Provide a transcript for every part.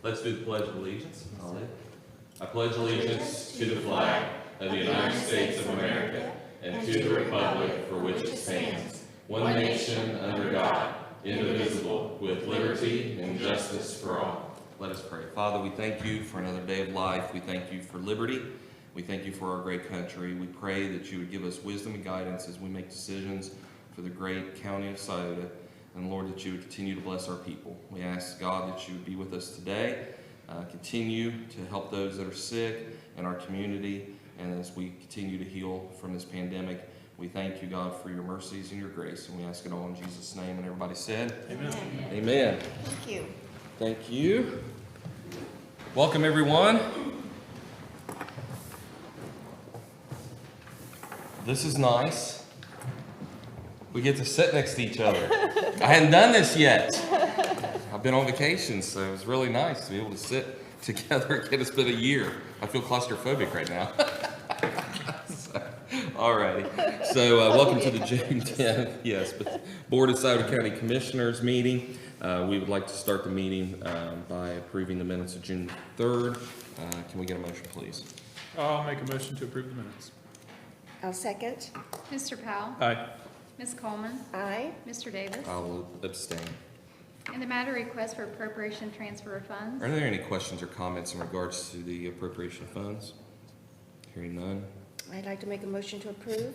Let's do the Pledge of Allegiance. I pledge allegiance to the flag of the United States of America and to the republic for which it stands, one nation under God, indivisible, with liberty and justice for all. Let us pray. Father, we thank you for another day of life. We thank you for liberty. We thank you for our great country. We pray that you would give us wisdom and guidance as we make decisions for the great county of Scioto. And Lord, that you would continue to bless our people. We ask, God, that you would be with us today. Continue to help those that are sick in our community. And as we continue to heal from this pandemic, we thank you, God, for your mercies and your grace. And we ask it all in Jesus' name. And everybody said, Amen. Amen. Thank you. Thank you. Welcome, everyone. This is nice. We get to sit next to each other. I hadn't done this yet. I've been on vacation, so it was really nice to be able to sit together. It's been a year. I feel claustrophobic right now. All righty. So welcome to the June 10th, but Board of Scioto County Commissioners meeting. We would like to start the meeting by approving the minutes of June 3rd. Can we get a motion, please? I'll make a motion to approve the minutes. I'll second. Mr. Powell? Aye. Ms. Coleman? Aye. Mr. Davis? I'll abstain. In the matter request for appropriation transfer of funds? Are there any questions or comments in regards to the appropriation of funds? Hearing none. I'd like to make a motion to approve.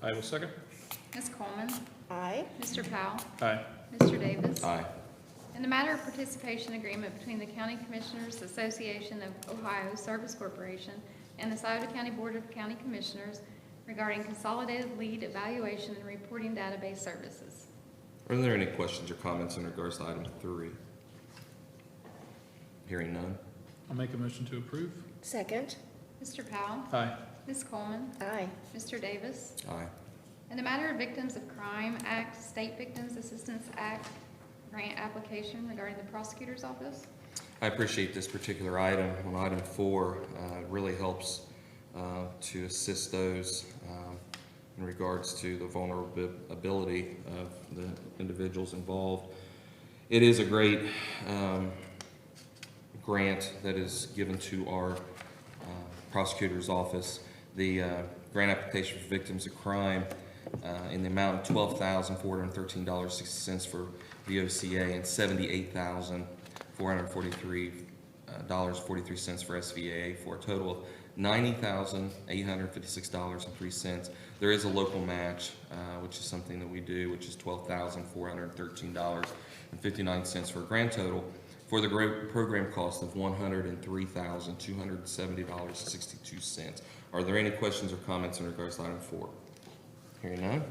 I will second. Ms. Coleman? Aye. Mr. Powell? Aye. Mr. Davis? Aye. In the matter of participation agreement between the County Commissioners Association of Ohio Service Corporation and the Scioto County Board of County Commissioners regarding consolidated lead evaluation and reporting database services. Are there any questions or comments in regards to item 3? Hearing none. I'll make a motion to approve. Second. Mr. Powell? Aye. Ms. Coleman? Aye. Mr. Davis? Aye. In the matter of Victims of Crime Act, State Victims Assistance Act grant application regarding the prosecutor's office. I appreciate this particular item. On item 4, it really helps to assist those in regards to the vulnerability of the individuals involved. It is a great grant that is given to our prosecutor's office. The grant application for victims of crime in the amount of $12,413.60 for VOCA and $78,443.43 for SVA, for a total of $90,856.03. There is a local match, which is something that we do, which is $12,413.59 for a grand total for the program cost of $103,270.62. Are there any questions or comments in regards to item 4? Hearing none.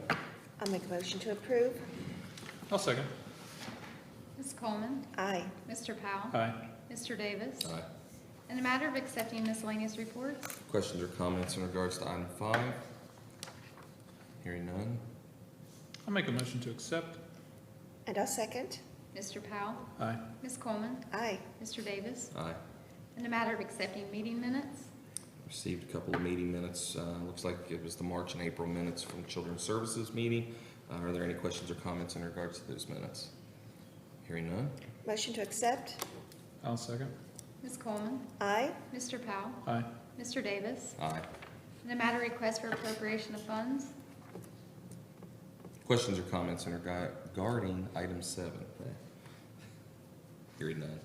I'll make a motion to approve. I'll second. Ms. Coleman? Aye. Mr. Powell? Aye. Mr. Davis? Aye. In the matter of accepting miscellaneous reports? Questions or comments in regards to item 5? Hearing none. I'll make a motion to accept. And I'll second. Mr. Powell? Aye. Ms. Coleman? Aye. Mr. Davis? Aye. In the matter of accepting meeting minutes? Received a couple of meeting minutes. Looks like it was the March and April minutes from Children's Services meeting. Are there any questions or comments in regards to those minutes? Hearing none. Motion to accept. I'll second. Ms. Coleman? Aye. Mr. Powell? Aye. Mr. Davis? Aye. In the matter request for appropriation of funds? Questions or comments in regarding item 7? Hearing none.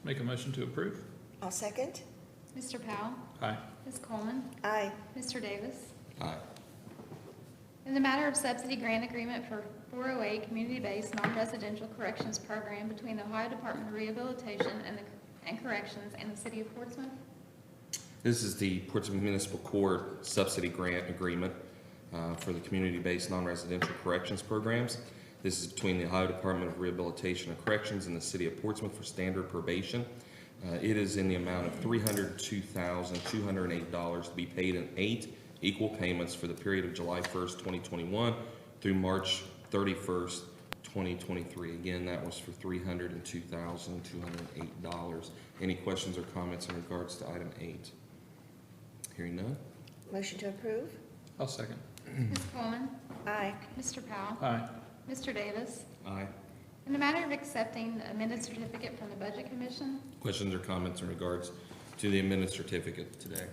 Make a motion to approve. I'll second. Mr. Powell? Aye. Ms. Coleman? Aye. Mr. Davis? Aye. In the matter of subsidy grant agreement for 408 community-based non-residential corrections program between the Ohio Department of Rehabilitation and Corrections and the City of Portsmouth? This is the Portsmouth Municipal Court subsidy grant agreement for the community-based non-residential corrections programs. This is between the Ohio Department of Rehabilitation and Corrections and the City of Portsmouth for standard probation. It is in the amount of $302,208 to be paid in 8 equal payments for the period of July 1st, 2021 through March 31st, 2023. Again, that was for $302,208. Any questions or comments in regards to item 8? Hearing none. Motion to approve. I'll second. Ms. Coleman? Aye. Mr. Powell? Aye. Mr. Davis? Aye. In the matter of accepting the amended certificate from the Budget Commission, Questions or comments in regards to the amended certificate today?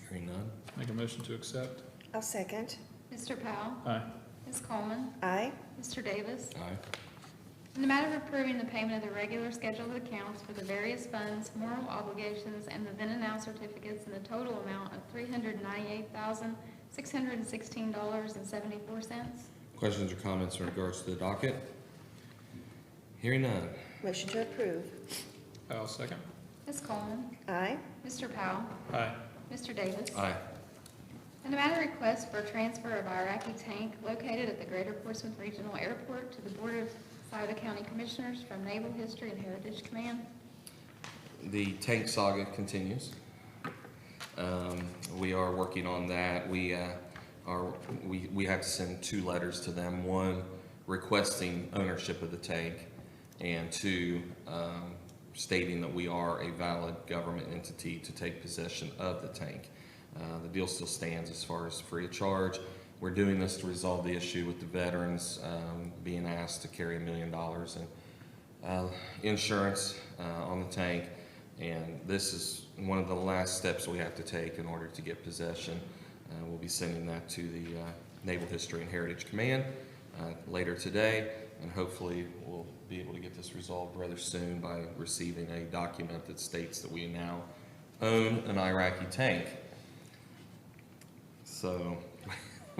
Hearing none. Make a motion to accept. I'll second. Mr. Powell, Aye. Ms. Coleman, Aye. Mr. Davis. Aye. In the matter of approving the payment of the regular schedule of accounts for the various funds, moral obligations, and the then and now certificates in the total amount of $398,616.74. Questions or comments in regards to the docket? Hearing none. Motion to approve. I'll second. Ms. Coleman, Aye. Mr. Powell, Aye. Mr. Davis. Aye. In the matter of request for transfer of Iraqi tank located at the Greater Portsmouth Regional Airport to the Board of Scioto County Commissioners from Naval History and Heritage Command. The tank saga continues. We are working on that. We have to send 2 letters to them. 1, requesting ownership of the tank, and 2, stating that we are a valid government entity to take possession of the tank. The deal still stands as far as free of charge. We're doing this to resolve the issue with the veterans being asked to carry $1 million in insurance on the tank. And this is one of the last steps we have to take in order to get possession. We'll be sending that to the Naval History and Heritage Command later today, and hopefully we'll be able to get this resolved rather soon by receiving a document that states that we now own an Iraqi tank. So,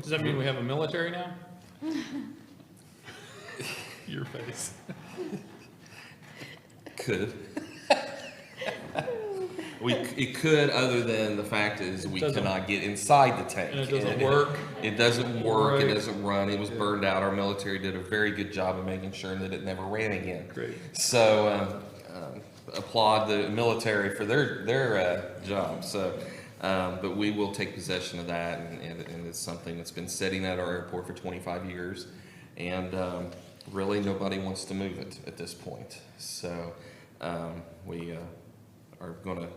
Does that mean we have a military now? Your face. could. It could, other than the fact is we Doesn't- cannot get inside the tank. And it doesn't work. It doesn't work, it Right. doesn't run, it was Yeah. burned out. Our military did a very good job of making sure that it never ran again. Great. So, applaud the military for their job. So, but we will take possession of that, and it's something that's been sitting at our airport for 25 years. And really, nobody wants to move it at this point. So, we are going to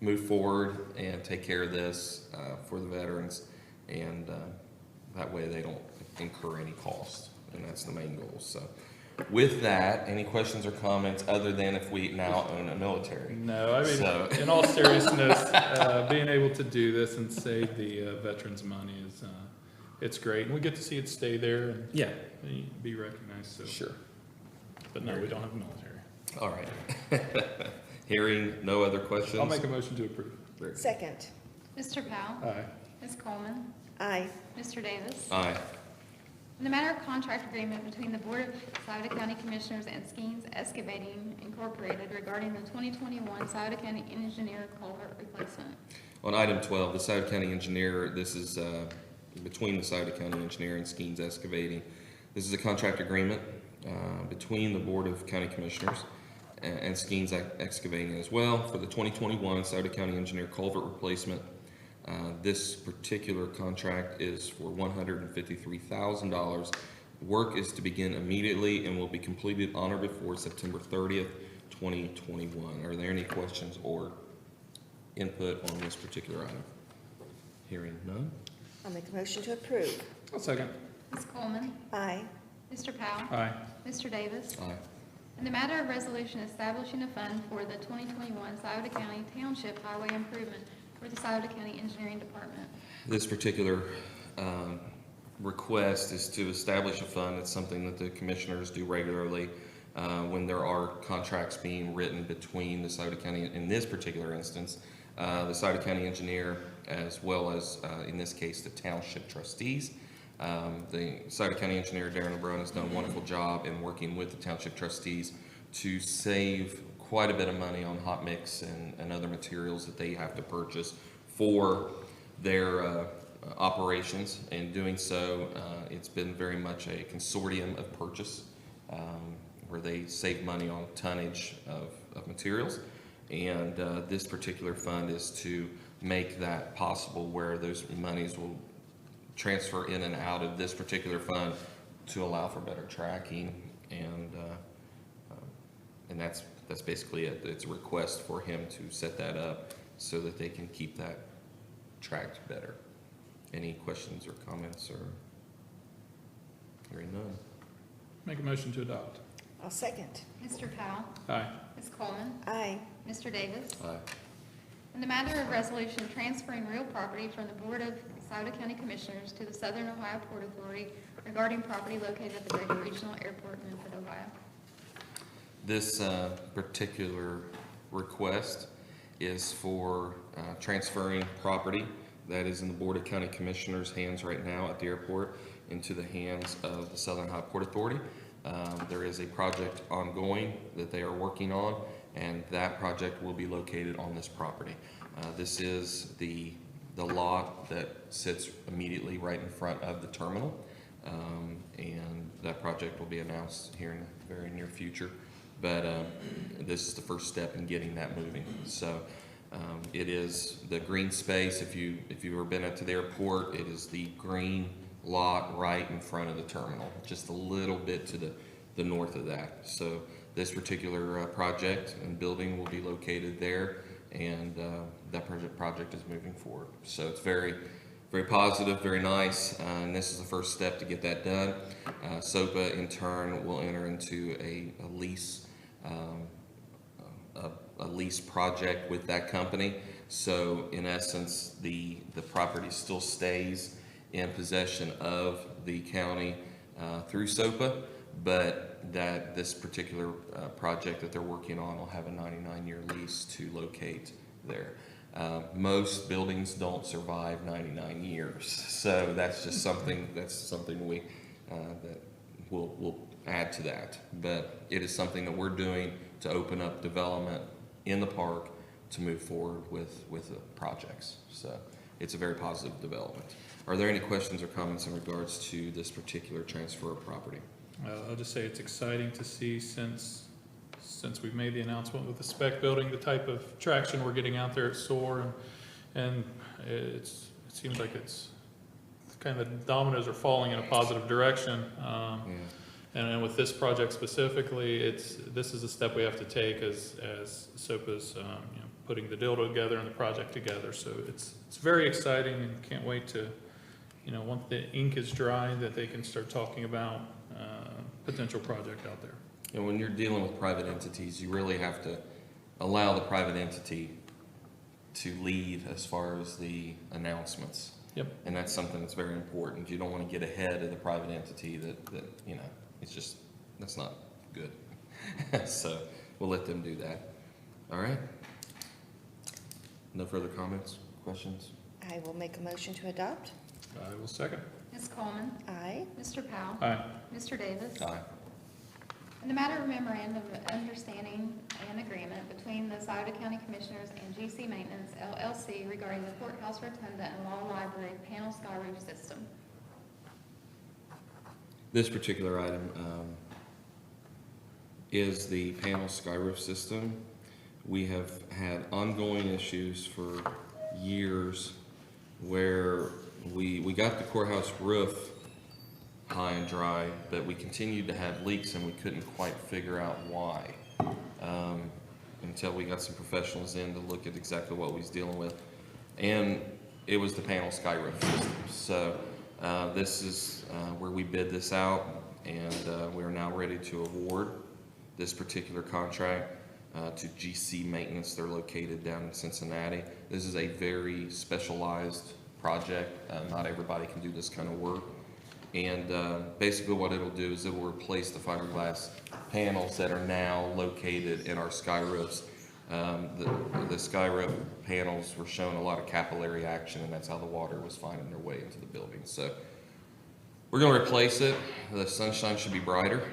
move forward and take care of this for the veterans, and that way they don't incur any cost, and that's the main goal. So with that, any questions or comments other than if we now own a military? No, I mean, So- in all seriousness, being able to do this and save the veterans' money is, it's great. And we get to see it stay there and Yeah, be recognized, so. sure. But no, we don't have a military. All right. Hearing no other questions? I'll make a motion to approve. Very good. Second. Mr. Powell, Aye. Ms. Coleman, Aye. Mr. Davis. Aye. In the matter of contract agreement between the Board of Scioto County Commissioners and Skeens Excavating Incorporated regarding the 2021 Scioto County Engineer Culvert Replacement. On item 12, the Scioto County Engineer, this is between the Scioto County Engineer and Skeens Excavating. This is a contract agreement between the Board of County Commissioners and Skeens Excavating as well for the 2021 Scioto County Engineer Culvert Replacement. This particular contract is for $153,000. Work is to begin immediately and will be completed on or before September 30th, 2021. Are there any questions or input on this particular item? Hearing none? I'll make a motion to approve. I'll second. Ms. Coleman, Aye. Mr. Powell, Aye. Mr. Davis. Aye. In the matter of resolution establishing a fund for the 2021 Scioto County Township Highway Improvement for the Scioto County Engineering Department. This particular request is to establish a fund. It's something that the commissioners do regularly when there are contracts being written between the Scioto County, in this particular instance, the Scioto County engineer, as well as, in this case, the township trustees. The Scioto County engineer, Darren LeBrun, has done a wonderful job in working with the township trustees to save quite a bit of money on hot mix and other materials that they have to purchase for their operations. In doing so, it's been very much a consortium of purchase where they save money on tonnage of materials. And this particular fund is to make that possible, where those monies will transfer in and out of this particular fund to allow for better tracking, and that's basically it. It's a request for him to set that up so that they can keep that tracked better. Any questions or comments, or hearing none? Make a motion to adopt. I'll second. Mr. Powell? Aye. Ms. Coleman? Aye. Mr. Davis? Aye. In the matter of resolution transferring real property from the Board of Scioto County Commissioners to the Southern Ohio Port Authority regarding property located at the Brady Regional Airport, Milford, Ohio. This particular request is for transferring property that is in the Board of County Commissioners' hands right now at the airport into the hands of the Southern Ohio Port Authority. There is a project ongoing that they are working on, and that project will be located on this property. This is the lot that sits immediately right in front of the terminal, and that project will be announced here in the very near future. But this is the first step in getting that moving. So it is the green space. If you've ever been up to the airport, it is the green lot right in front of the terminal, just a little bit to the north of that. So this particular project and building will be located there, and that project is moving forward. So it's very, very positive, very nice, and this is the first step to get that done. SOPA in turn will enter into a lease a lease project with that company. So in essence, the property still stays in possession of the county through SOPA, but that this particular project that they're working on will have a 99-year lease to locate there. Most buildings don't survive 99 years, so that's just something we that we'll add to that. But it is something that we're doing to open up development in the park to move forward with the projects. So it's a very positive development. Are there any questions or comments in regards to this particular transfer of property? I'll just say it's exciting to see since we've made the announcement with the spec building, the type of traction we're getting out there at SOAR, and it seems like it's kind of the dominoes are falling in a positive direction. And with this project specifically, this is a step we have to take as SOPA's putting the deal together and the project together. So it's very exciting, and can't wait to, once the ink is dry, that they can start talking about potential project out there. And when you're dealing with private entities, you really have to allow the private entity to lead as far as the announcements. Yep. And that's something that's very important. You don't want to get ahead of the private entity that it's just, that's not good. So we'll let them do that. All right. No further comments, questions? I will make a motion to adopt. I will second. Ms. Coleman? Aye. Mr. Powell? Aye. Mr. Davis? Aye. In the matter of memorandum of understanding and agreement between the Scioto County Commissioners and GC Maintenance LLC regarding the courthouse rotunda and law library panel sky roof system. This particular item is the panel sky roof system. We have had ongoing issues for years where we got the courthouse roof high and dry, but we continued to have leaks and we couldn't quite figure out why until we got some professionals in to look at exactly what we was dealing with. And it was the panel sky roof system. So this is where we bid this out, and we are now ready to award this particular contract to GC Maintenance. They're located down in Cincinnati. This is a very specialized project. Not everybody can do this kind of work. And basically what it'll do is it will replace the fiberglass panels that are now located in our sky roofs. The sky roof panels were showing a lot of capillary action, and that's how the water was finding their way into the building. So we're going to replace it. The sunshine should be brighter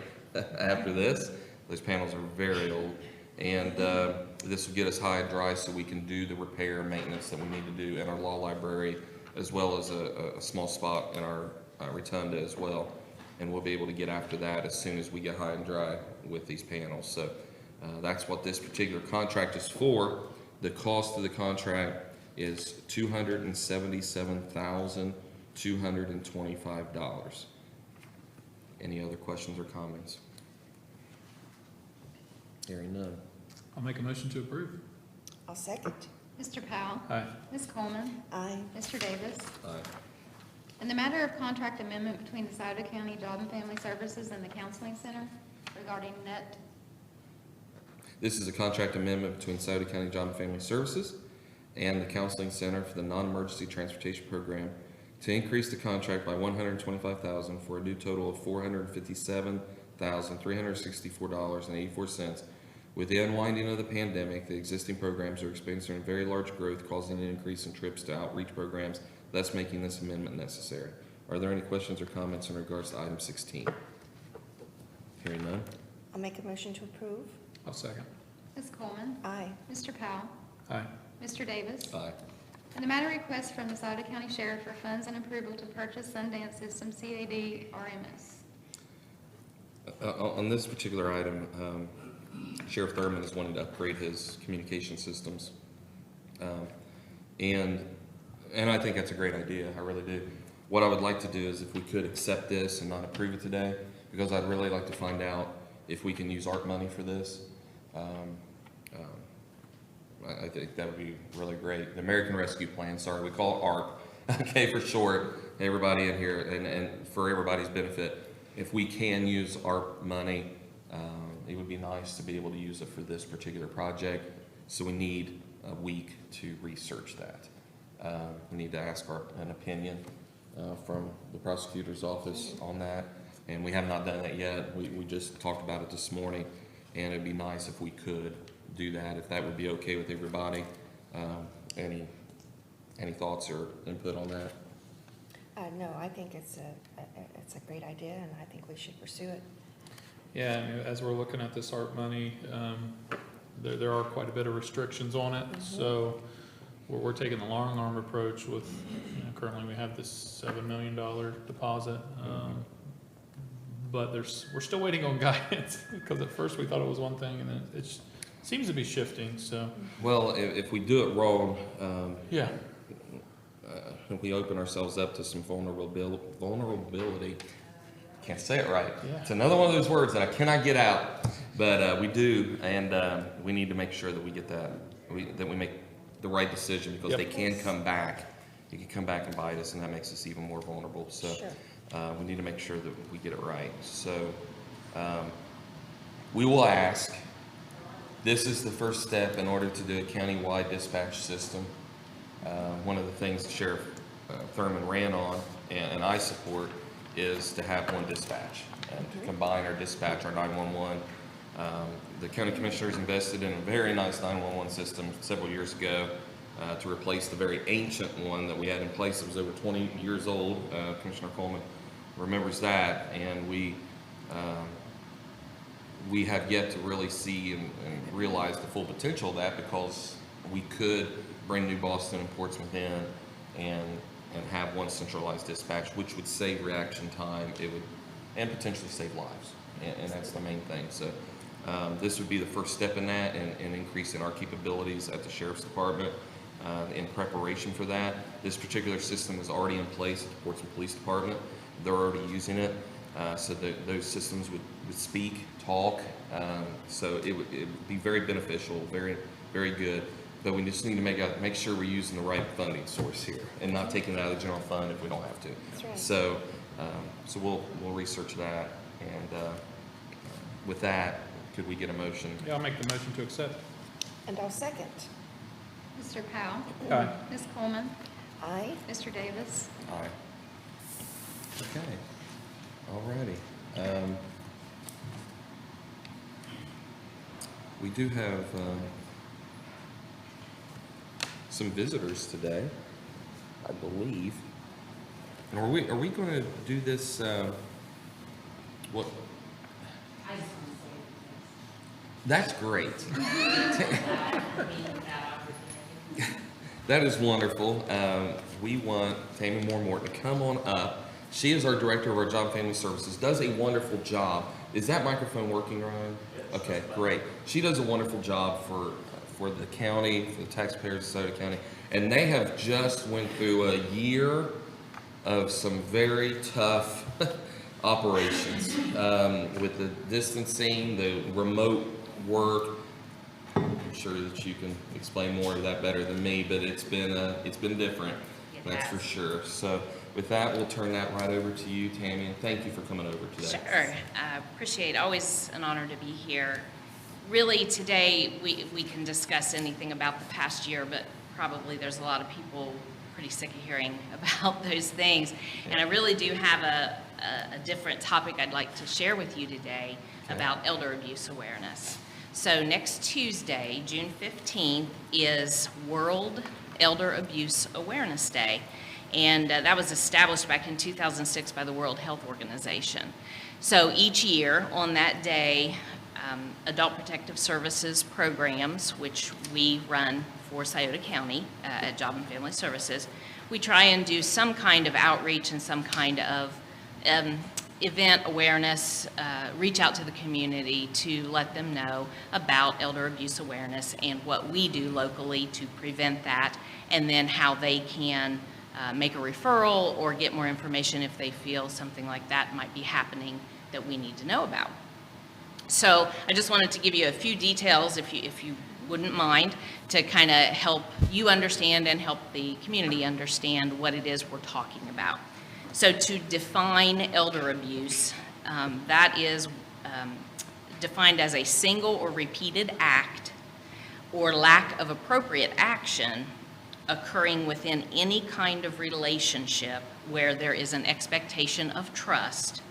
after this. Those panels are very old, and this will get us high and dry so we can do the repair and maintenance that we need to do in our law library, as well as a small spot in our rotunda as well. And we'll be able to get after that as soon as we get high and dry with these panels. So that's what this particular contract is for. The cost of the contract is $277,225. Any other questions or comments? Hearing none. I'll make a motion to approve. I'll second. Mr. Powell? Aye. Ms. Coleman? Aye. Mr. Davis? Aye. In the matter of contract amendment between the Sauter County Job and Family Services and the Counseling Center regarding net, This is a contract amendment between Sauter County Job and Family Services and the Counseling Center for the Non-Emergency Transportation Program to increase the contract by $125,000 for a new total of $457,364.84. With the unwinding of the pandemic, the existing programs are experiencing very large growth, causing an increase in trips to outreach programs, thus making this amendment necessary. Are there any questions or comments in regards to item 16? Hearing none. I'll make a motion to approve. I'll second. Ms. Coleman, Aye. Mr. Powell, Aye. Mr. Davis. Aye. In the matter request from the Sauter County Sheriff for funds and approval to purchase Sundance System CAD RMS. On this particular item, Sheriff Thurman is wanting to upgrade his communication systems. And I think that's a great idea, I really do. What I would like to do is if we could accept this and not approve it today, because I'd really like to find out if we can use ARP money for this. I think that would be really great. The American Rescue Plan, sorry, we call it ARP, okay, for short, everybody in here, and for everybody's benefit. If we can use ARP money, it would be nice to be able to use it for this particular project. So we need a week to research that. We need to ask an opinion from the prosecutor's office on that, and we have not done that yet. We just talked about it this morning, and it'd be nice if we could do that, if that would be okay with everybody. Any thoughts or input on that? No, I think it's a great idea, and I think we should pursue it. Yeah, and as we're looking at this ARP money, there are quite a bit of restrictions on it. So we're taking the long arm approach with, currently we have this $7 million deposit. But we're still waiting on guidance, because at first we thought it was one thing, and then it seems to be shifting, so. Well, if we do it wrong, Yeah, if we open ourselves up to some vulnerability, can't say it right. Yeah. It's another one of those words that I cannot get out, but we do, and we need to make sure that we get that, that we make the right decision, because Yep. they can come back. They can come back and bite us, and that makes us even more vulnerable. So Sure. we need to make sure that we get it right. So we will ask. This is the first step in order to do a county-wide dispatch system. One of the things Sheriff Thurman ran on, and I support, is to have one dispatch and to combine our dispatch, our 911. The county commissioners invested in a very nice 911 system several years ago to replace the very ancient one that we had in place. It was over 20 years old. Commissioner Coleman remembers that, and we have yet to really see and realize the full potential of that, because we could bring New Boston and Portsmouth in and have one centralized dispatch, which would save reaction time. It would, and potentially save lives, and that's the main thing. So this would be the first step in that, and increasing our capabilities at the Sheriff's Department in preparation for that. This particular system is already in place at the Portsmouth Police Department. They're already using it, so that those systems would speak, talk, so it would be very beneficial, very, very good. But we just need to make sure we're using the right funding source here, and not taking it out of the general fund if we don't have to. That's right. So, so we'll research that, and with that, could we get a motion? yeah, I'll make the motion to accept. And I'll second. Mr. Powell, Aye. Ms. Coleman, Aye. Mr. Davis. Aye. Okay, alrighty. We do have some visitors today, I believe. And are we going to do this? What? I just want to say That's great. that That is wonderful. We want Tammy Moore Morton to come on up. She is our director of our Job and Family Services, does a wonderful job. Is that microphone working, Ryan? Okay, great. She does a wonderful job for the county, for the taxpayers of Sauter County. And they have just went through a year of some very tough operations with the distancing, the remote work. I'm sure that you can explain more of that better than me, but it's been different, that's for sure. So with that, we'll turn that right over to you, Tammy, and thank you for coming over today. Sure, I appreciate, always an honor to be here. Really, today, we can discuss anything about the past year, but probably there's a lot of people pretty sick of hearing about those things. And I really do have a different topic I'd like to share with you today about elder abuse awareness. So next Tuesday, June 15th, is World Elder Abuse Awareness Day. And that was established back in 2006 by the World Health Organization. So each year on that day, Adult Protective Services programs, which we run for Scioto County at Job and Family Services, we try and do some kind of outreach and some kind of event awareness, reach out to the community to let them know about elder abuse awareness and what we do locally to prevent that, and then how they can make a referral or get more information if they feel something like that might be happening that we need to know about. So I just wanted to give you a few details, if you wouldn't mind, to kind of help you understand and help the community understand what it is we're talking about. So to define elder abuse, that is defined as a single or repeated act or lack of appropriate action occurring within any kind of relationship where there is an expectation of trust,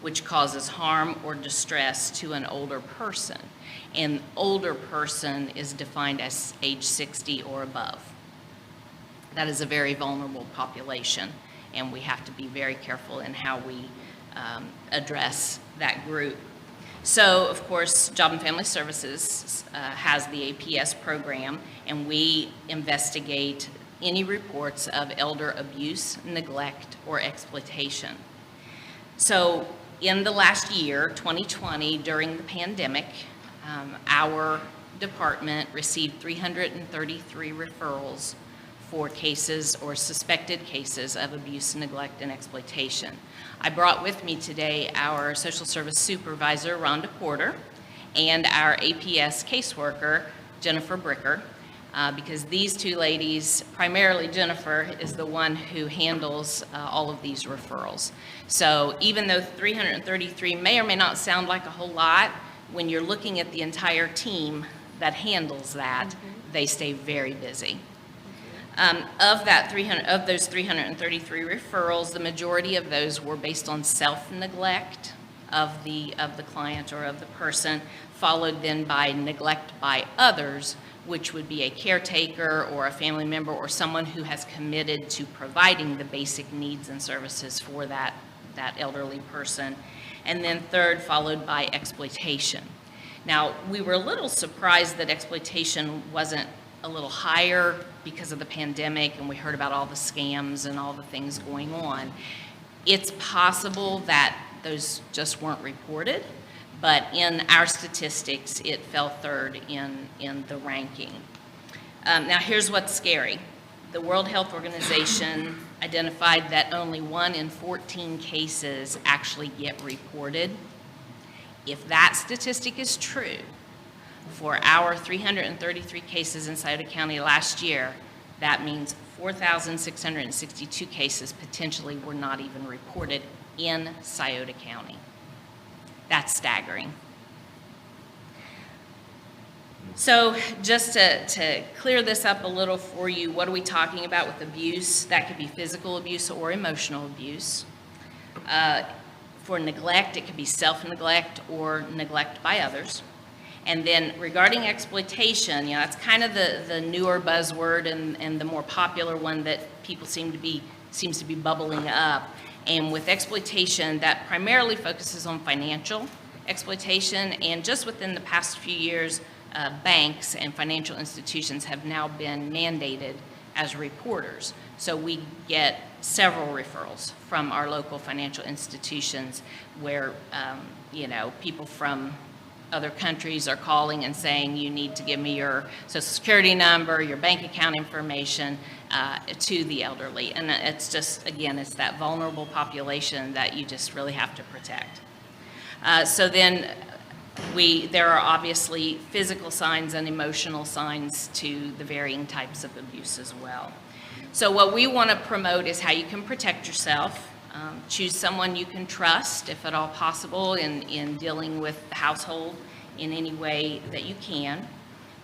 which causes harm or distress to an older person. An older person is defined as age 60 or above. That is a very vulnerable population, and we have to be very careful in how we address that group. So, of course, Job and Family Services has the APS program, and we investigate any reports of elder abuse, neglect, or exploitation. So, in the last year, 2020, during the pandemic, our department received 333 referrals for cases or suspected cases of abuse, neglect, and exploitation. I brought with me today our social service supervisor, Rhonda Porter, and our APS caseworker, Jennifer Bricker, because these two ladies, primarily Jennifer, is the one who handles all of these referrals. So even though 333 may or may not sound like a whole lot, when you're looking at the entire team that handles that, they stay very busy. Of those 333 referrals, the majority of those were based on self-neglect of the client or of the person, followed then by neglect by others, which would be a caretaker or a family member or someone who has committed to providing the basic needs and services for that elderly person. And then third, followed by exploitation. Now, we were a little surprised that exploitation wasn't a little higher because of the pandemic, and we heard about all the scams and all the things going on. It's possible that those just weren't reported, but in our statistics, it fell third in the ranking. Now, here's what's scary. The World Health Organization identified that only 1 in 14 cases actually get reported. If that statistic is true, for our 333 cases in Scioto County last year, that means 4,662 cases potentially were not even reported in Scioto County. That's staggering. So just to clear this up a little for you, what are we talking about with abuse? That could be physical abuse or emotional abuse. For neglect, it could be self-neglect or neglect by others. And then regarding exploitation, that's kind of the newer buzzword and the more popular one that people seems to be bubbling up. And with exploitation, that primarily focuses on financial exploitation. And just within the past few years, banks and financial institutions have now been mandated as reporters. So we get several referrals from our local financial institutions where, people from other countries are calling and saying, you need to give me your social security number, your bank account information to the elderly. And it's just, again, it's that vulnerable population that you just really have to protect. So then there are obviously physical signs and emotional signs to the varying types of abuse as well. So what we want to promote is how you can protect yourself. Choose someone you can trust, if at all possible, in dealing with the household in any way that you can.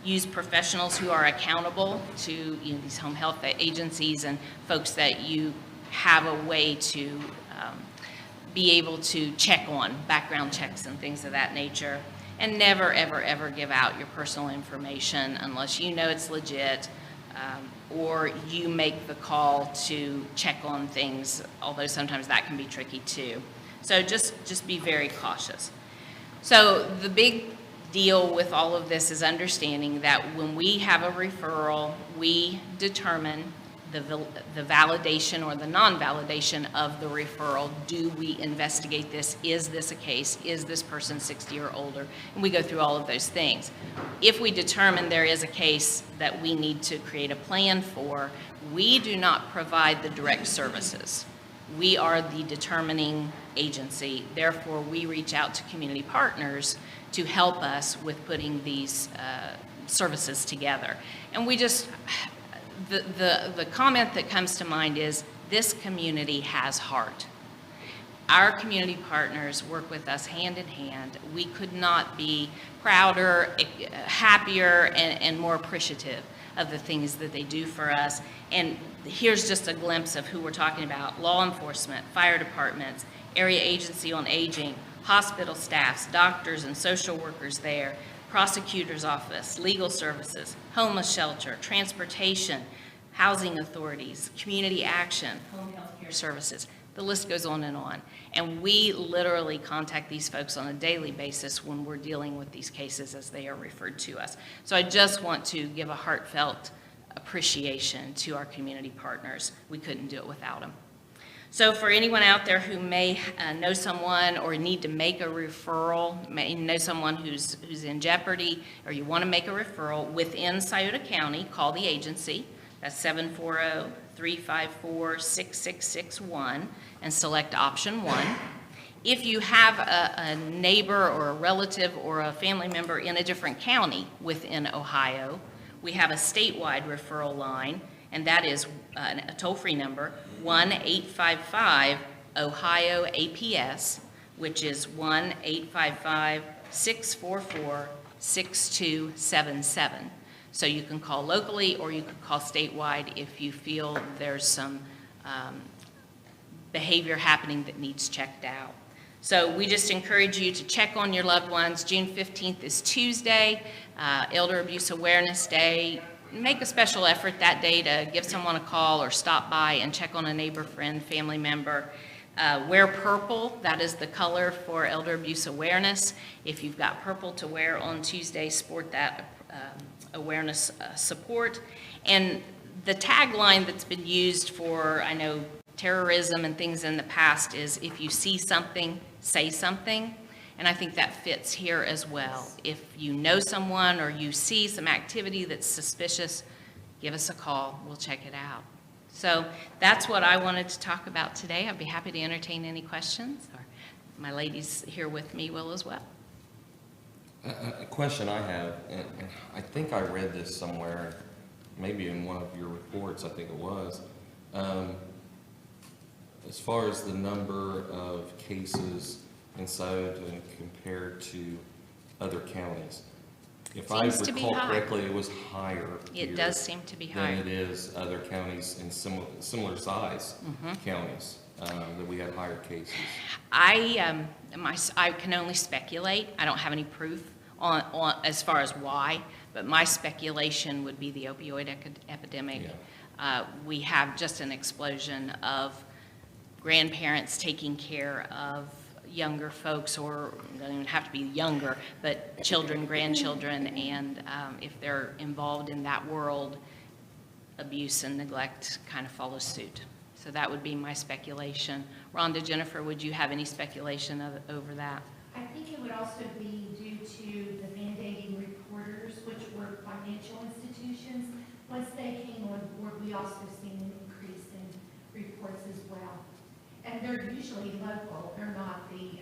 Use professionals who are accountable to these home health agencies and folks that you have a way to be able to check on, background checks and things of that nature. And never, ever, ever give out your personal information unless you know it's legit, or you make the call to check on things, although sometimes that can be tricky too. So just be very cautious. So the big deal with all of this is understanding that when we have a referral, we determine the validation or the non-validation of the referral. Do we investigate this? Is this a case? Is this person 60 or older? And we go through all of those things. If we determine there is a case that we need to create a plan for, we do not provide the direct services. We are the determining agency. Therefore, we reach out to community partners to help us with putting these services together. And we just, the comment that comes to mind is this community has heart. Our community partners work with us hand in hand. We could not be prouder, happier, and more appreciative of the things that they do for us. And here's just a glimpse of who we're talking about: law enforcement, fire departments, area agency on aging, hospital staffs, doctors and social workers there, prosecutor's office, legal services, homeless shelter, transportation, housing authorities, community action, home health care services. The list goes on. And we literally contact these folks on a daily basis when we're dealing with these cases as they are referred to us. So I just want to give a heartfelt appreciation to our community partners. We couldn't do it without them. So for anyone out there who may know someone or need to make a referral, may know someone who's in jeopardy, or you want to make a referral within Scioto County, call the agency. That's 740-354-6661 and select option 1. If you have a neighbor or a relative or a family member in a different county within Ohio, we have a statewide referral line, and that is a toll-free number, 1-855-OHIO-APS, which is 1-855-644-6277. So you can call locally or you can call statewide if you feel there's some behavior happening that needs checked out. So we just encourage you to check on your loved ones. June 15th is Tuesday, Elder Abuse Awareness Day. Make a special effort that day to give someone a call or stop by and check on a neighbor, friend, family member. Wear purple, that is the color for Elder Abuse Awareness. If you've got purple to wear on Tuesday, sport that awareness support. And the tagline that's been used for, I know, terrorism and things in the past is, if you see something, say something. And I think that fits here as well. If you know someone or you see some activity that's suspicious, give us a call. We'll check it out. So that's what I wanted to talk about today. I'd be happy to entertain any questions, or my ladies here with me will as well. A question I have, and I think I read this somewhere, maybe in one of your reports, I think it was, as far as the number of cases in Scioto compared to other counties. If I Seems to be recall high. correctly, it was higher It here does seem to be than higher. it is other counties in similar size counties, that we had higher cases. I can only speculate. I don't have any proof on as far as why, but my speculation would be the opioid epidemic. Yeah. We have just an explosion of grandparents taking care of younger folks, or they don't even have to be younger, but children, grandchildren, and if they're involved in that world, abuse and neglect kind of follows suit. So that would be my speculation. Rhonda, Jennifer, would you have any speculation over that? I think it would also be due to the mandating reporters, which were financial institutions. Once they came on board, we also seen an increase in reports as well. And they're usually local. They're not the,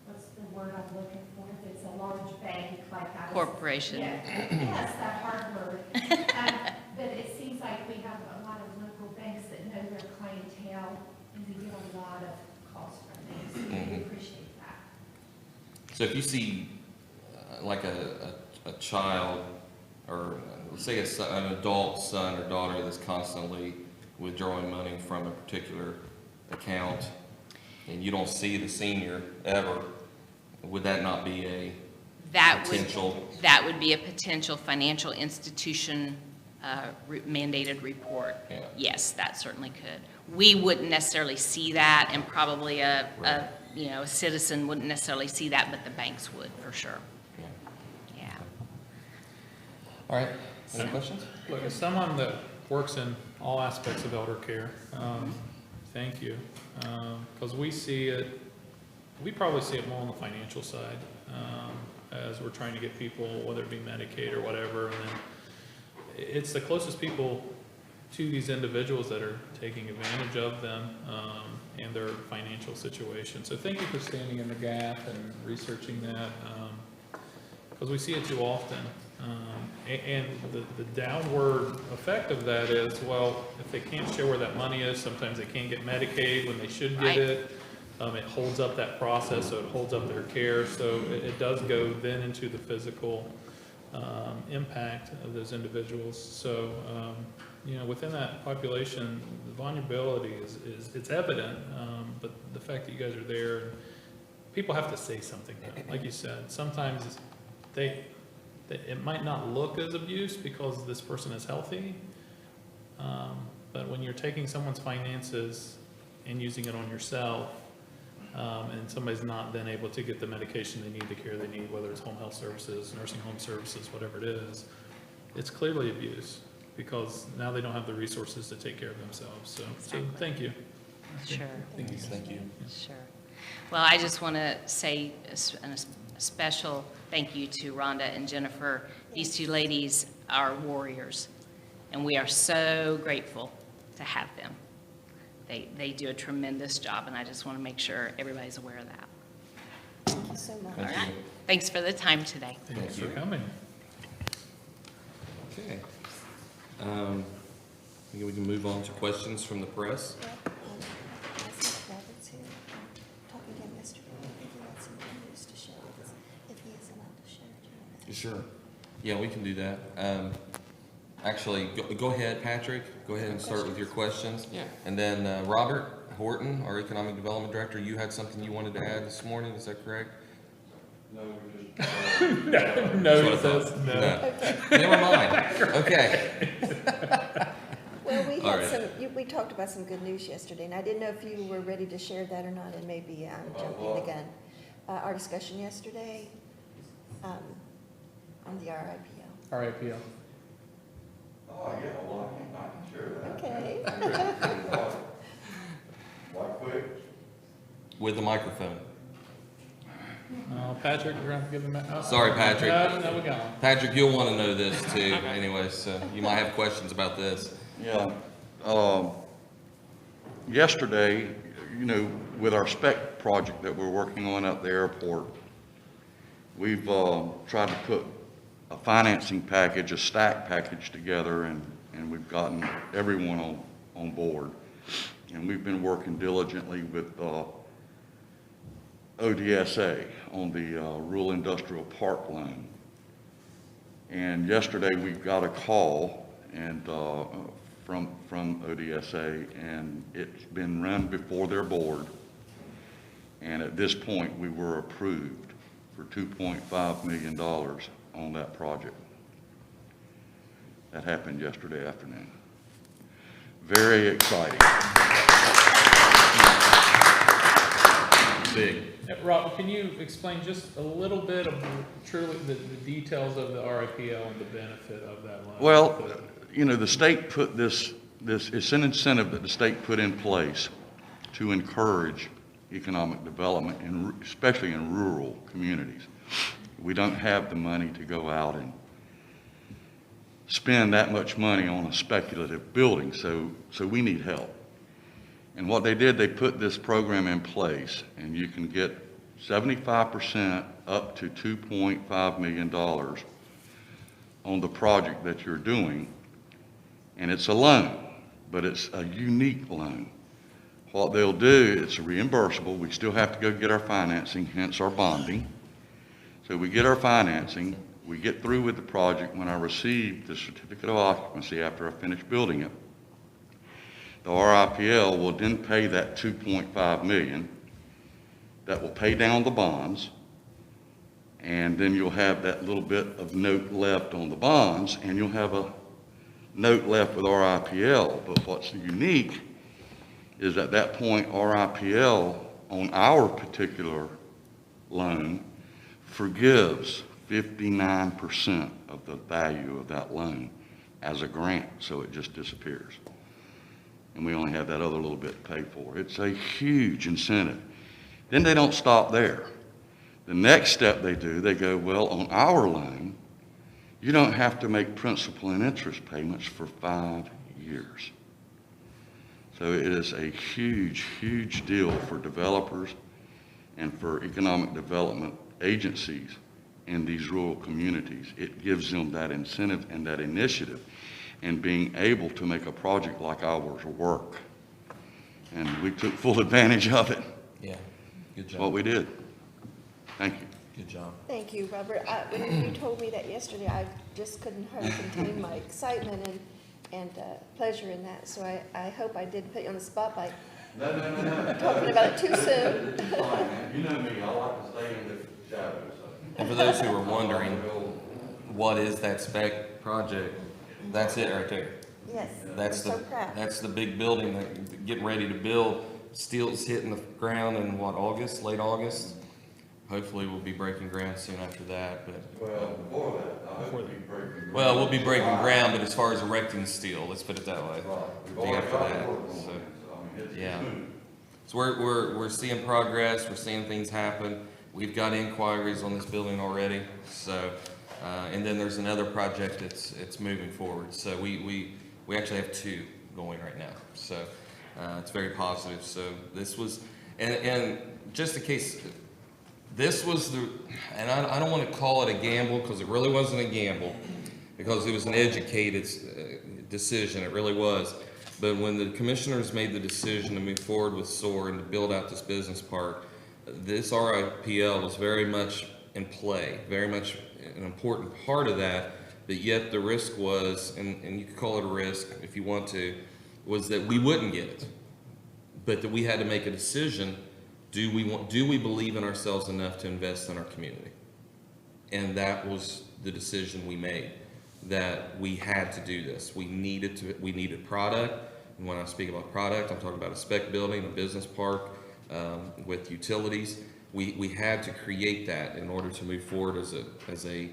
what's the word I'm looking for? If it's a large bank like that. Corporation. Yeah, yes, that hard word. But it seems like we have a lot of local a lot of calls from them, so we appreciate that. So if you see like a child, or let's say an adult son or daughter that's constantly withdrawing money from a particular account, and you don't see the senior ever, would that not be a potential? That would be a potential financial institution mandated report. Yeah. Yes, that certainly could. We wouldn't necessarily see that, and probably a citizen wouldn't necessarily see that, but the banks would, for sure. Yeah. Yeah. All right, any questions? Look, as someone that works in all aspects of elder care, thank you. Because we see it, we probably see it more on the financial side, as we're trying to get people, whether it be Medicaid or whatever, and then it's the closest people to these individuals that are taking advantage of them, and their financial situation. So thank you for standing in the gap and researching that, because we see it too often. And the downward effect of that is, well, if they can't show where that money is, sometimes they can't get Medicaid when they should get Right. it. It holds up that process, so it holds up their care. So it does go then into the physical impact of those individuals. So, within that population, the vulnerability it's evident, but the fact that you guys are there, people have to say something, though. Like you said, sometimes it might not look as abuse because this person is healthy, but when you're taking someone's finances and using it on yourself, and somebody's not then able to get the medication they need, the care they need, whether it's home health services, nursing home services, whatever it is, it's clearly abuse, because now they don't have the resources to take care of themselves. So thank you. Sure. Thank you. Thank you. Sure. Well, I just want to say a special thank you to Rhonda and Jennifer. These two ladies are warriors, and we are so grateful to have them. They do a tremendous job, and I just want to make sure everybody's aware of that. Thank you so much. Thank All you. right. Thanks for the time today. Thanks for you. coming. Okay. I think we can move on to questions from the press. Yep, I think Robert's here, talking to him yesterday. I think he had some good news to share with us, if he is allowed to share it. You know. Sure. Yeah, we can do that. Actually, go ahead, Patrick. Go ahead and start with your questions. Yeah. And then Robert Horton, our Economic Development Director, you had something you wanted to add this morning, is that correct? No, That's what he I thought. says no. Never mind. Okay. Well, we All had right. we talked about some good news yesterday, and I didn't know if you were ready to share that or not, and maybe I'm jumping the gun. Our discussion yesterday, on the RIPO. RIPO. Oh, yeah, well, I can share that. Okay. Right quick. With the microphone. Patrick, we're going to give him a... Sorry, Patrick. No, we got him. Patrick, you'll want to know this too, anyway, so you might have questions about this. Yeah. Yesterday, with our spec project that we're working on at the airport, we've tried to put a financing package, a stack package together, and we've gotten everyone on board. And we've been working diligently with ODSA on the Rural Industrial Park loan. And yesterday we got a call and from ODSA, and it's been run before their board. And at this point, we were approved for $2.5 million on that project. That happened yesterday afternoon. Very exciting. Big. Rob, can you explain just a little bit of truly the details of the RIPO and the benefit of that loan? Well, the state put this, it's an incentive that the state put in place to encourage economic development, especially in rural communities. We don't have the money to go out and spend that much money on a speculative building, so we need help. And what they did, they put this program in place, and you can get 75% up to $2.5 million on the project that you're doing. And it's a loan, but it's a unique loan. what they'll do, it's reimbursable. We still have to go get our financing, hence our bonding. So we get our financing, we get through with the project. When I receive the certificate of occupancy after I finish building it, the RIPL will then pay that $2.5 million. That will pay down the bonds, and then you'll have that little bit of note left on the bonds, and you'll have a note left with RIPL. But what's unique is at that point, RIPL on our particular loan forgives 59% of the value of that loan as a grant, so it just disappears. And we only have that other little bit to pay for. It's a huge incentive. Then they don't stop there. The next step they do, they go, well, on our loan, you don't have to make principal and interest payments for 5 years. So it is a huge, huge deal for developers and for economic development agencies in these rural communities. It gives them that incentive and that initiative in being able to make a project like ours work. And we took full advantage of it. Yeah, good That's what we did. Thank you. Good job. Thank you, Robert. When you told me that yesterday, I just couldn't hardly contain my excitement and pleasure in that. So I hope I didn't put you on the spot by talking about it too soon. You know me, I like to stay in the shadows. And for those who are wondering, what is that spec project? That's it right there. Yes, That's I'm so the, proud. that's the big building that getting ready to build. Steel's hitting the ground in what, August, late August? Hopefully we'll be breaking ground soon after that, but. Well, before that, I hope we break. Well, we'll be breaking ground, but as far as erecting steel, let's put it that way. Be after that, so, yeah. So we're seeing progress, we're seeing things happen. We've got inquiries on this building already, so, and then there's another project it's moving forward. So we actually have 2 going right now, so, it's very positive. So this was, and just in case, this was the, and I don't want to call it a gamble because it really wasn't a gamble, because it was an educated decision, it really was. But when the commissioners made the decision to move forward with SOAR and to build out this business park, this RIPL was very much in play, very much an important part of that, but yet the risk was, and you could call it a risk if you want to, was that we wouldn't get it, but that we had to make a decision. Do we believe in ourselves enough to invest in our community? And that was the decision we made, that we had to do this. We needed product. And when I speak about product, I'm talking about a spec building, a business park with utilities. We had to create that in order to move forward as a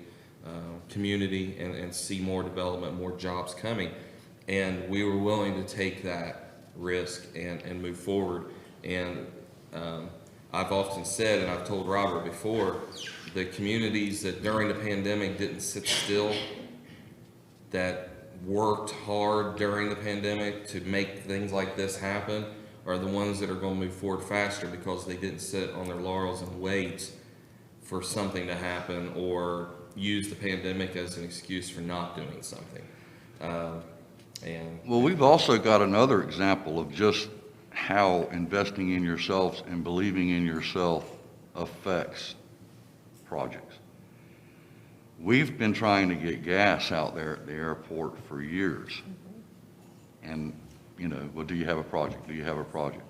community and see more development, more jobs coming. And we were willing to take that risk and move forward. And I've often said, and I've told Robert before, the communities that during the pandemic didn't sit still, that worked hard during the pandemic to make things like this happen, are the ones that are going to move forward faster because they didn't sit on their laurels and wait for something to happen or use the pandemic as an excuse for not doing something. Well, we've also got another example of just how investing in yourselves and believing in yourself affects projects. We've been trying to get gas out there at the airport for years. And, you know, well, do you have a project? Do you have a project?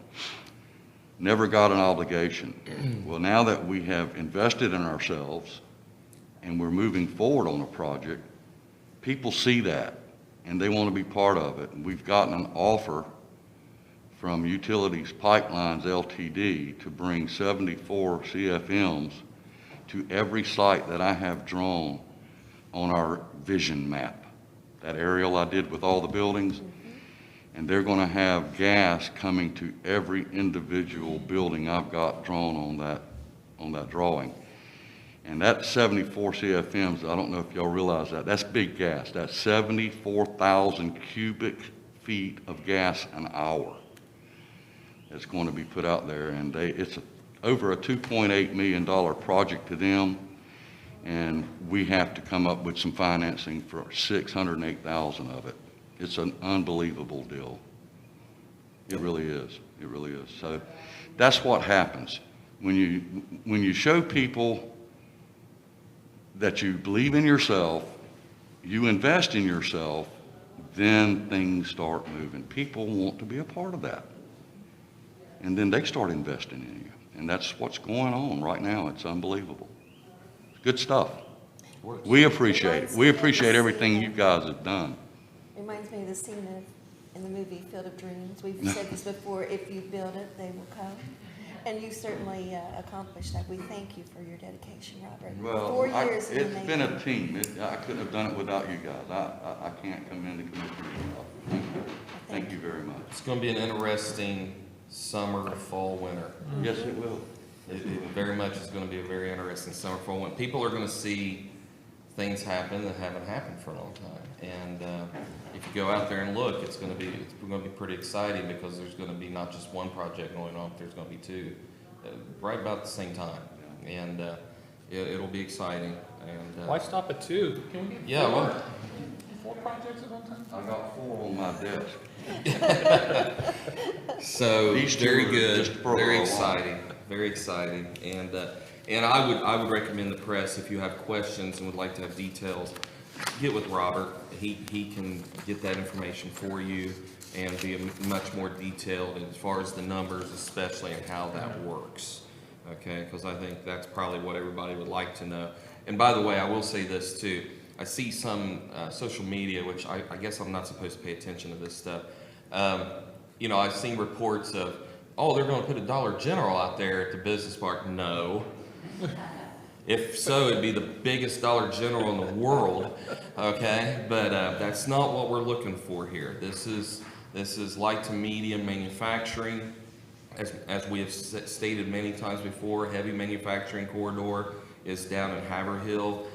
Never got an obligation. Well, now that we have invested in ourselves and we're moving forward on a project, people see that and they want to be part of it. And we've gotten an offer from Utilities Pipelines Ltd. to bring 74 CFMs to every site that I have drawn on our vision map. That aerial I did with all the buildings. And they're going to have gas coming to every individual building I've got drawn on that drawing. And that 74 CFMs, I don't know if y'all realize that, that's big gas. That's 74,000 cubic feet of gas an hour that's going to be put out there. And it's over a $2.8 million project to them. And we have to come up with some financing for $608,000 of it. It's an unbelievable deal. It really is. It really is. So that's what happens. When you show people that you believe in yourself, you invest in yourself, then things start moving. People want to be a part of that. And then they start investing in you. And that's what's going on right now. It's unbelievable. It's good stuff. We appreciate it. We appreciate everything you guys have done. Reminds me of the scene in the movie Field of Dreams. We've said this before, if you build it, they will come. And you certainly accomplished that. We thank you for your dedication, Robert. Well, 4 years in the it's been a making. team. I couldn't have done it without you guys. I can't commend the commissioners enough. Thank you very much. It's going to be an interesting summer, fall, winter. Yes, it will. It very much is going to be a very interesting summer, fall, winter. People are going to see things happen that haven't happened for a long time. And if you go out there and look, it's going to be pretty exciting, because there's going to be not just one project going on, but there's going to be two right about the same time. And it'll be exciting. And Why stop at 2? Can we get yeah, well, 4 projects at one time? I got 4 on my desk. so These two very are good, just further very along. exciting, very exciting. And I would recommend the press, if you have questions and would like to have details, get with Robert. He can get that information for you and be much more detailed as far as the numbers, especially, and how that works. Okay, because I think that's probably what everybody would like to know. And by the way, I will say this too. I see some social media, which I guess I'm not supposed to pay attention to this stuff. You know, I've seen reports of, oh, they're going to put a Dollar General out there at the business park. No. If so, it'd be the biggest Dollar General in the world, okay? But that's not what we're looking for here. This is light to medium manufacturing. As we have stated many times before, heavy manufacturing corridor is down in Haverhill.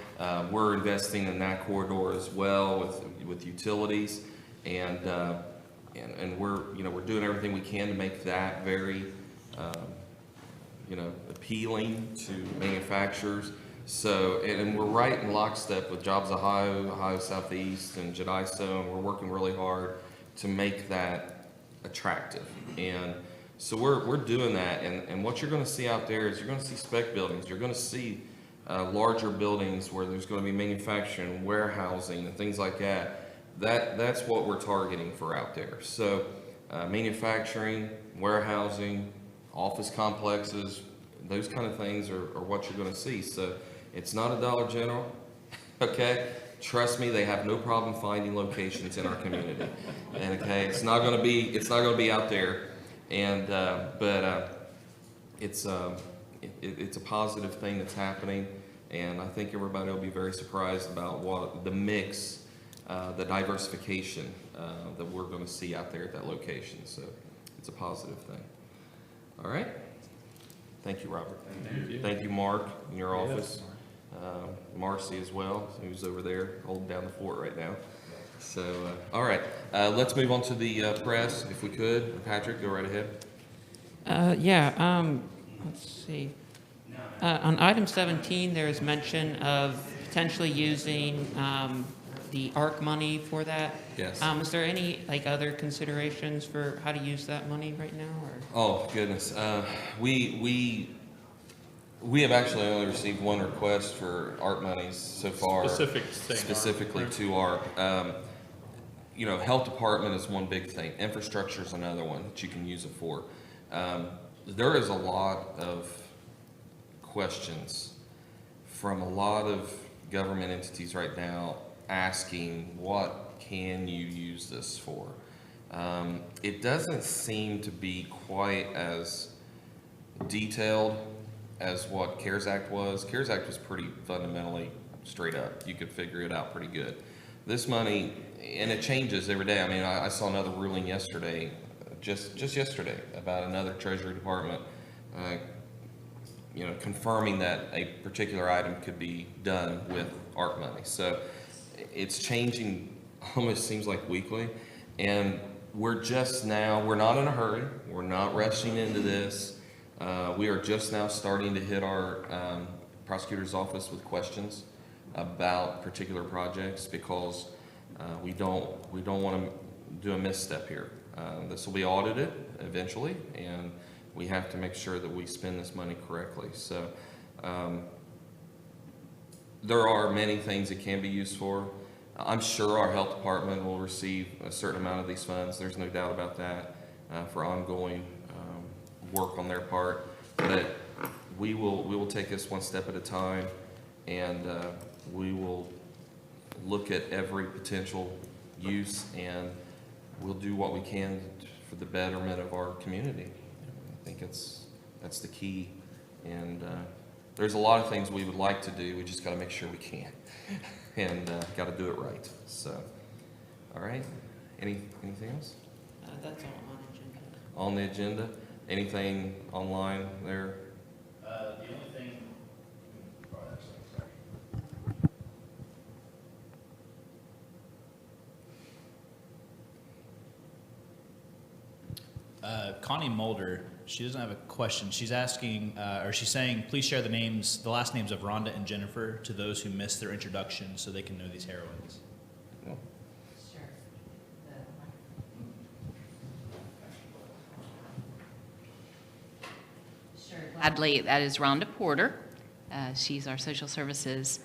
We're investing in that corridor as well with utilities, and we're doing everything we can to make that very appealing to manufacturers. So, and we're right in lockstep with Jobs Ohio, Ohio Southeast, and JDISO, and we're working really hard to make that attractive. And so we're doing that, and what you're going to see out there is you're going to see spec buildings. You're going to see larger buildings where there's going to be manufacturing, warehousing, and things like that. That's what we're targeting for out there. So manufacturing, warehousing, office complexes, those kind of things are what you're going to see. So it's not a Dollar General, okay? Trust me, they have no problem finding locations in our community. And okay, it's not going to be out there, and but it's a positive thing that's happening, and I think everybody will be very surprised about what the mix, the diversification that we're going to see out there at that location. So it's a positive thing. All right. Thank you, Robert. Thank you. Thank you, Mark, in your Yes. office. Marcy as well, who's over there holding down the fort right now. So, all right, let's move on to the press, if we could. Patrick, go right ahead. Let's see. On item 17, there is mention of potentially using the ARC money for that. Yes. Is there any other considerations for how to use that money right now? Or? Oh, goodness. We have actually only received one request for ARC monies so far. Specifically to ARC. Health department is one big thing. Infrastructure is another one that you can use it for. There is a lot of questions from a lot of government entities right now asking, what can you use this for? It doesn't seem to be quite as detailed as what CARES Act was. CARES Act was pretty fundamentally straight up. You could figure it out pretty good. This money, and it changes every day. I mean, I saw another ruling yesterday, just yesterday, about another Treasury Department, confirming that a particular item could be done with ARC money. So it's changing almost seems like weekly, and we're not in a hurry. We're not rushing into this. We are just now starting to hit our prosecutor's office with questions about particular projects, because we don't want to do a misstep here. This will be audited eventually, and we have to make sure that we spend this money correctly. So there are many things it can be used for. I'm sure our health department will receive a certain amount of these funds. There's no doubt about that for ongoing work on their part. But we will take this one step at a time, and we will look at every potential use, and we'll do what we can for the betterment of our community. I think that's the key. And there's a lot of things we would like to do. We just got to make sure we can, and got to do it right. So, all right. Anything else That's all on agenda. on the agenda? Anything online there? The only thing, oh, actually, sorry. Connie Mulder, she doesn't have a question. She's asking, or she's saying, please share the last names of Rhonda and Jennifer to those who missed their introduction so they can know these heroines. Gladly, that is Rhonda Porter. She's our social services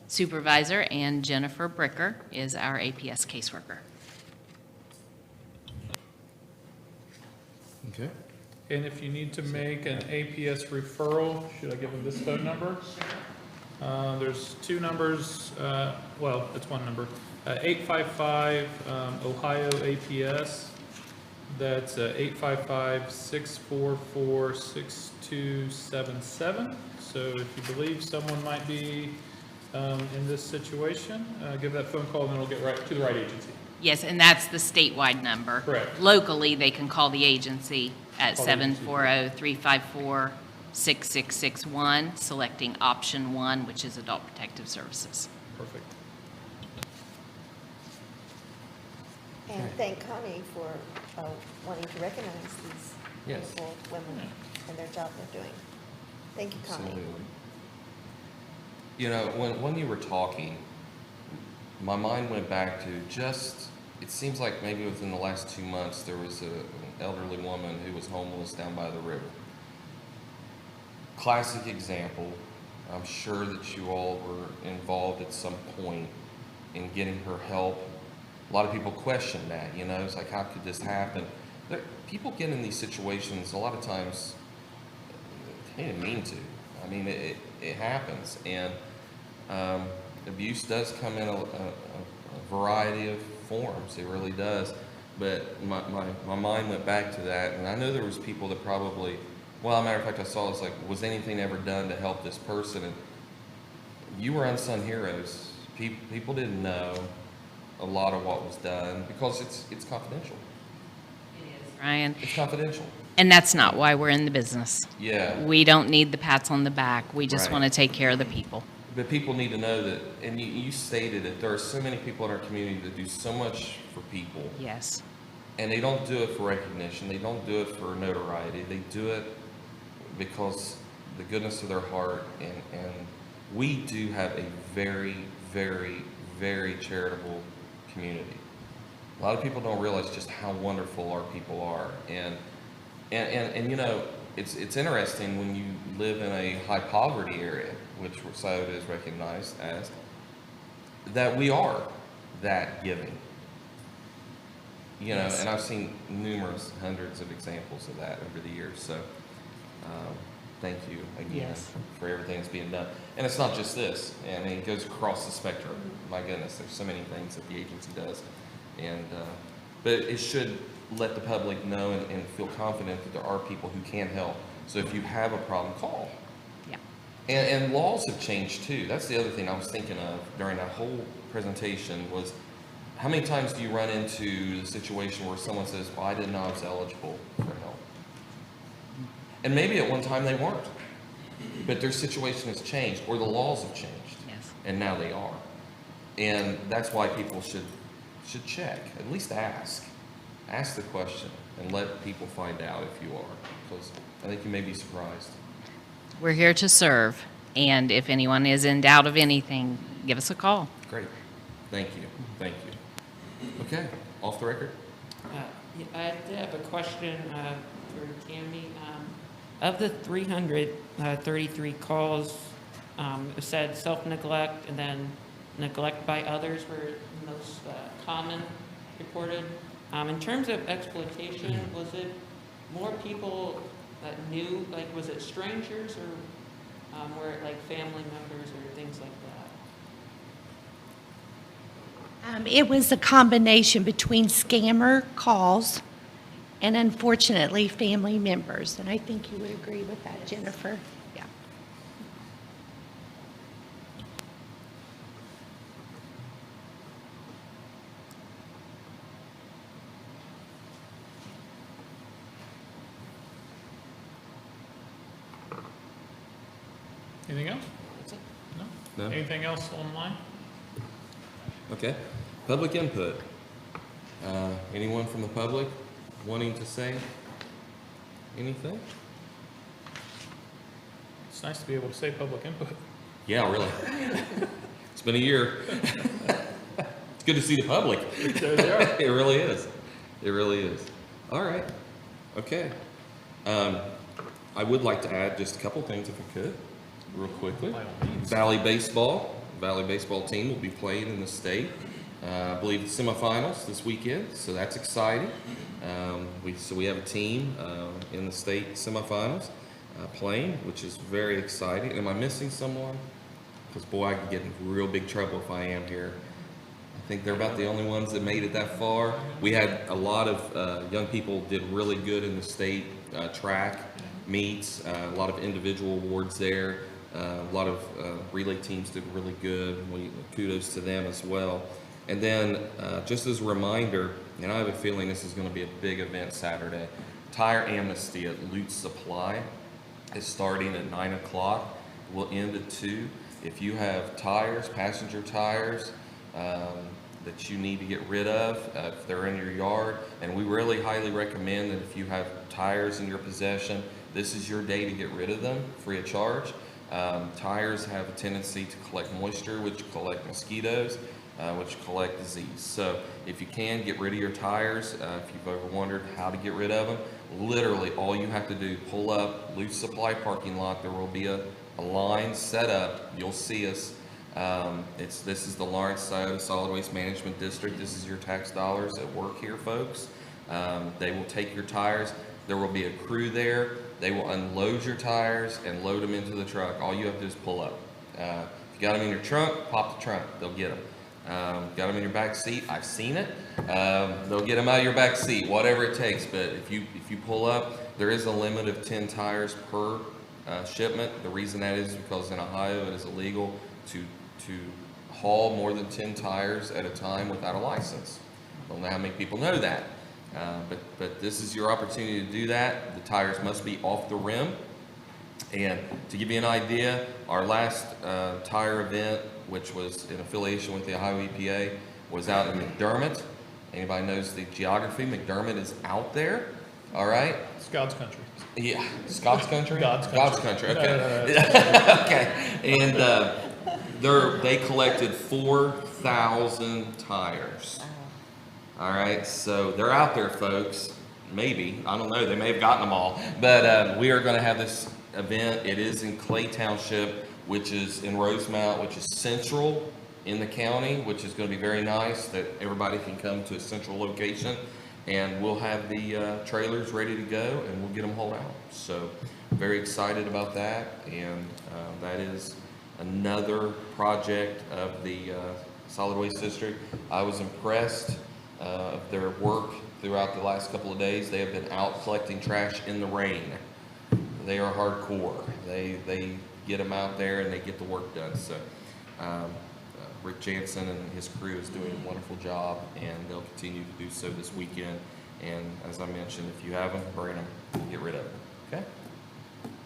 supervisor, and Jennifer Bricker is our APS caseworker. Okay. And if you need to make an APS referral, should I give them this phone number? There's two numbers, well, it's one number, 855 Ohio APS. That's 855-644-6277. So if you believe someone might be in this situation, give that phone call and then it'll get right to the right agency. Yes, and that's the statewide number. Correct. Locally, they can call the agency at Call the agency. 740-354-6661, selecting option 1, which is Adult Protective Services. Perfect. And thank Connie for wanting to recognize these Yes. wonderful women and their job they're doing. Thank you, Connie. Absolutely. You know, when you were talking, my mind went back to just, it seems like maybe within the last 2 months, there was an elderly woman who was homeless down by the river. Classic example. I'm sure that you all were involved at some point in getting her help. A lot of people question that, you know, it's like, how could this happen? People get in these situations a lot of times, they didn't mean to. I mean, it happens, and abuse does come in a variety of forms. It really does. But my mind went back to that, and I know there was people that probably, well, as a matter of fact, I saw it's like, was anything ever done to help this person? And you were unsung heroes. People didn't know a lot of what was done because it's confidential. Ryan, It's confidential. and that's not why we're in the business. Yeah. We don't need the pats on the back. We just Right. want to take care of the people. But people need to know that, and you stated it, there are so many people in our community that do so much for people, Yes. and they don't do it for recognition, they don't do it for notoriety, they do it because the goodness of their heart, and we do have a very, very, very charitable community. A lot of people don't realize just how wonderful our people are, and you know, it's interesting when you live in a high poverty area, which Scioto is recognized as, that we are that giving. You know, Yes. and I've seen numerous hundreds of examples of that over the years, so thank you again Yes. for everything that's being done. And it's not just this, I mean, it goes across the spectrum. My goodness, there's so many things that the agency does. And, but it should let the public know and feel confident that there are people who can help. So if you have a problem, call. Yeah. And laws have changed too. That's the other thing I was thinking of during that whole presentation was, how many times do you run into the situation where someone says, well, I didn't know I was eligible for help? And maybe at one time they weren't, but their situation has changed or the laws have changed. Yes. And now they are. And that's why people should check, at least ask. Ask the question and let people find out if you are, because I think you may be surprised. We're here to serve, and if anyone is in doubt of anything, give us a call. Great. Thank you. Thank you. Okay, off the record? Yeah, I did have a question for Tammy. Of the 333 calls, it said self-neglect and then neglect by others were most common reported. In terms of exploitation, was it more people that knew, like was it strangers or were it like family members or things like that? It was a combination between scammer calls and unfortunately family members. And I think you would agree with that, Jennifer. Yeah. Anything else? No? No? Anything else online? Okay. Public input. Anyone from the public wanting to say anything? It's nice to be able to say public input. Yeah, really. It's been a year. It's good to see the public. There they are. It really is. It really is. All right. Okay. I would like to add just a couple things if I could, real quickly. By all means. Valley baseball team will be playing in the state. I believe the semifinals this weekend, so that's exciting. We have a team in the state semifinals playing, which is very exciting. Am I missing someone? Because boy, I could get in real big trouble if I am here. I think they're about the only ones that made it that far. We had a lot of young people did really good in the state track meets, a lot of individual awards there. A lot of relay teams did really good. Kudos to them as well. And then just as a reminder, and I have a feeling this is going to be a big event Saturday, Tire Amnesty at Lute Supply is starting at 9 o'clock. Will end at 2. If you have tires, passenger tires, that you need to get rid of, if they're in your yard, and we really highly recommend that if you have tires in your possession, this is your day to get rid of them free of charge. Tires have a tendency to collect moisture, which collect mosquitoes, which collect disease. So if you can, get rid of your tires. If you've ever wondered how to get rid of them, literally all you have to do, pull up Lute Supply parking lot. There will be a line set up. You'll see us. This is the Lawrence Solid Waste Management District. This is your tax dollars at work here, folks. They will take your tires. There will be a crew there. They will unload your tires and load them into the truck. All you have to do is pull up. If you got them in your trunk, pop the trunk. They'll get them. Got them in your back seat. I've seen it. They'll get them out of your back seat, whatever it takes. But if you pull up, there is a limit of 10 tires per shipment. The reason that is because in Ohio it is illegal to haul more than 10 tires at a time without a license. I don't know how many people know that. But this is your opportunity to do that. The tires must be off the rim. And to give you an idea, our last tire event, which was in affiliation with the Ohio EPA, was out in McDermott. Anybody knows the geography? McDermott is out there, all right? It's God's country. Yeah, Scott's country? God's country. God's country, okay. No. Okay, and they collected 4,000 tires. All right, so they're out there, folks. Maybe, I don't know, they may have gotten them all. But we are going to have this event. It is in Clay Township, which is in Rosemount, which is central in the county, which is going to be very nice that everybody can come to a central location. And we'll have the trailers ready to go, and we'll get them hauled out. So very excited about that. And that is another project of the Solid Waste District. I was impressed of their work throughout the last couple of days. They have been out collecting trash in the rain. They are hardcore. They get them out there and they get the work done. So Rick Jansen and his crew is doing a wonderful job, and they'll continue to do so this weekend. And as I mentioned, if you have them, bring them, get rid of them. Okay?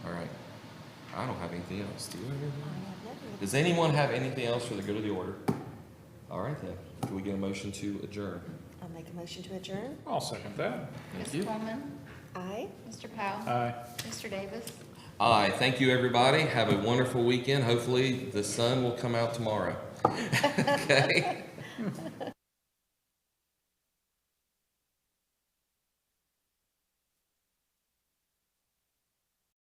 All right. I don't have anything else. Do you have anything else? Does anyone have anything else for the good of the order? All right then. Can we get a motion to adjourn? I'll make a motion to adjourn. I'll second that. Thank Ms. you. Coleman, Aye. Mr. Powell, Aye. Mr. Davis. Aye. Thank you, everybody. Have a wonderful weekend. Hopefully the sun will come out tomorrow. Okay?